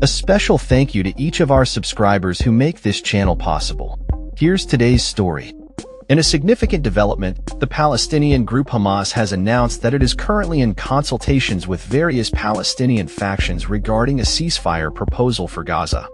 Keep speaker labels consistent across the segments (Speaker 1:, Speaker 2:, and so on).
Speaker 1: A special thank you to each of our subscribers who make this channel possible. Here's today's story. In a significant development, the Palestinian group Hamas has announced that it is currently in consultations with various Palestinian factions regarding a ceasefire proposal for Gaza.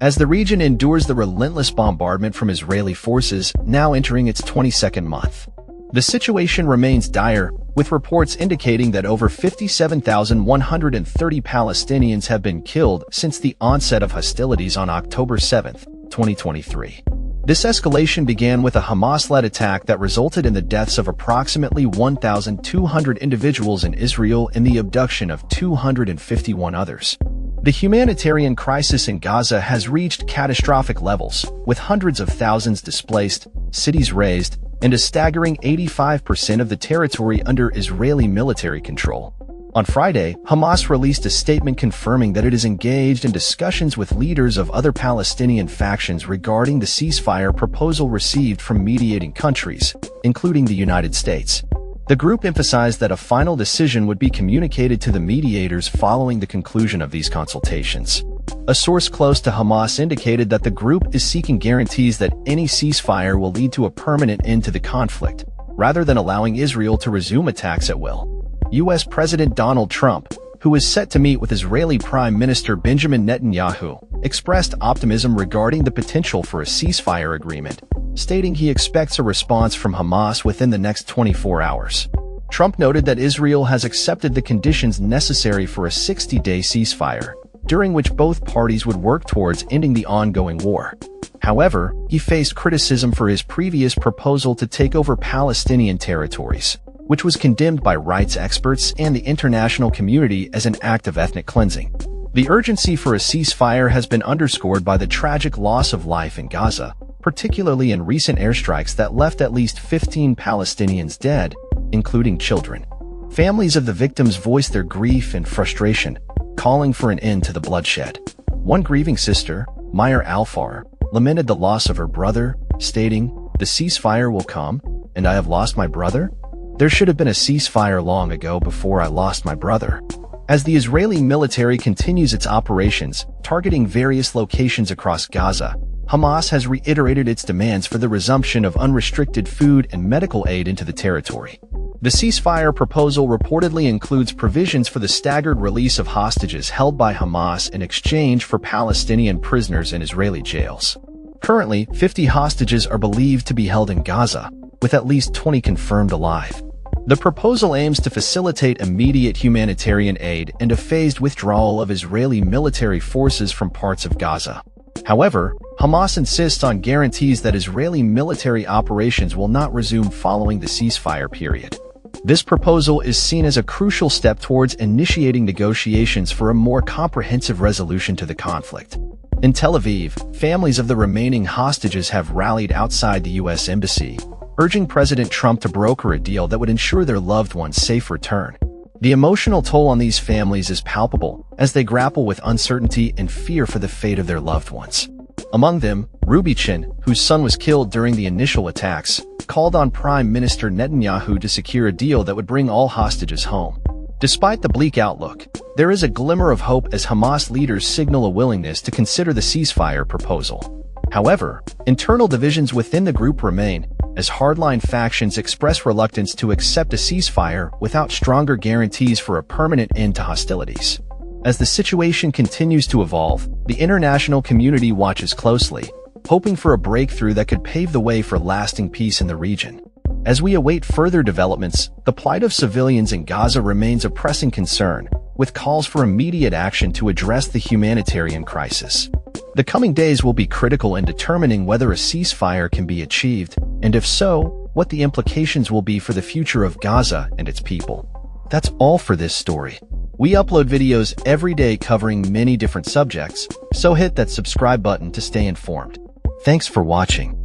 Speaker 1: As the region endures the relentless bombardment from Israeli forces, now entering its 22nd month. The situation remains dire, with reports indicating that over 57,130 Palestinians have been killed since the onset of hostilities on October 7, 2023. This escalation began with a Hamas-led attack that resulted in the deaths of approximately 1,200 individuals in Israel and the abduction of 251 others. The humanitarian crisis in Gaza has reached catastrophic levels, with hundreds of thousands displaced, cities razed, and a staggering 85% of the territory under Israeli military control. On Friday, Hamas released a statement confirming that it is engaged in discussions with leaders of other Palestinian factions regarding the ceasefire proposal received from mediating countries, including the United States. The group emphasized that a final decision would be communicated to the mediators following the conclusion of these consultations. A source close to Hamas indicated that the group is seeking guarantees that any ceasefire will lead to a permanent end to the conflict, rather than allowing Israel to resume attacks at will. U.S. President Donald Trump, who is set to meet with Israeli Prime Minister Benjamin Netanyahu, expressed optimism regarding the potential for a ceasefire agreement, stating he expects a response from Hamas within the next 24 hours. Trump noted that Israel has accepted the conditions necessary for a 60-day ceasefire, during which both parties would work towards ending the ongoing war. However, he faced criticism for his previous proposal to take over Palestinian territories, which was condemned by rights experts and the international community as an act of ethnic cleansing. The urgency for a ceasefire has been underscored by the tragic loss of life in Gaza, particularly in recent airstrikes that left at least 15 Palestinians dead, including children. Families of the victims voiced their grief and frustration, calling for an end to the bloodshed. One grieving sister, Meir Alfar, lamented the loss of her brother, stating, "The ceasefire will come, and I have lost my brother? There should have been a ceasefire long ago before I lost my brother." As the Israeli military continues its operations, targeting various locations across Gaza, Hamas has reiterated its demands for the resumption of unrestricted food and medical aid into the territory. The ceasefire proposal reportedly includes provisions for the staggered release of hostages held by Hamas in exchange for Palestinian prisoners in Israeli jails. Currently, 50 hostages are believed to be held in Gaza, with at least 20 confirmed alive. The proposal aims to facilitate immediate humanitarian aid and a phased withdrawal of Israeli military forces from parts of Gaza. However, Hamas insists on guarantees that Israeli military operations will not resume following the ceasefire period. This proposal is seen as a crucial step towards initiating negotiations for a more comprehensive resolution to the conflict. In Tel Aviv, families of the remaining hostages have rallied outside the U.S. Embassy, urging President Trump to broker a deal that would ensure their loved ones' safe return. The emotional toll on these families is palpable as they grapple with uncertainty and fear for the fate of their loved ones. Among them, Rubichin, whose son was killed during the initial attacks, called on Prime Minister Netanyahu to secure a deal that would bring all hostages home. Despite the bleak outlook, there is a glimmer of hope as Hamas leaders signal a willingness to consider the ceasefire proposal. However, internal divisions within the group remain, as hardline factions express reluctance to accept a ceasefire without stronger guarantees for a permanent end to hostilities. As the situation continues to evolve, the international community watches closely, hoping for a breakthrough that could pave the way for lasting peace in the region. As we await further developments, the plight of civilians in Gaza remains a pressing concern, with calls for immediate action to address the humanitarian crisis. The coming days will be critical in determining whether a ceasefire can be achieved, and if so, what the implications will be for the future of Gaza and its people. That's all for this story. We upload videos every day covering many different subjects, so hit that subscribe button to stay informed. Thanks for watching.